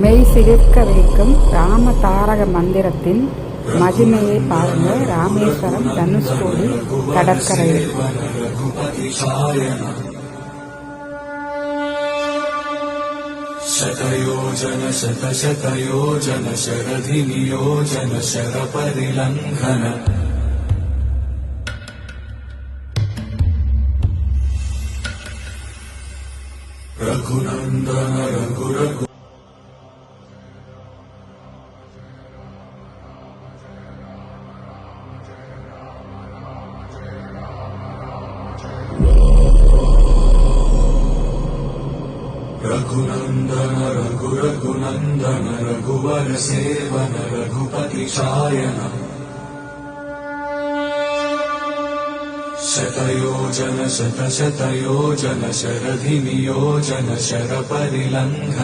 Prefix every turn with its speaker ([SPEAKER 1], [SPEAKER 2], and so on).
[SPEAKER 1] மெய் சிலிர்க்க வைக்கும் ராம தாரக மந்திரத்தின் மகிமையை பாருங்க. ராமேஸ்வரம் தனுஷ்கோடி கடற்கரையில்
[SPEAKER 2] शतयोजन शतशतयोजन शरधिनियोजन शरपरिलङ्घन रघुनन्दन रघुरघु रघुनन्दन रघुरघुनन्दन रघुवर सेवन रघुपति चायन शतयोजन शतशतयोजन शरधिनियोजन शरपरिलङ्घन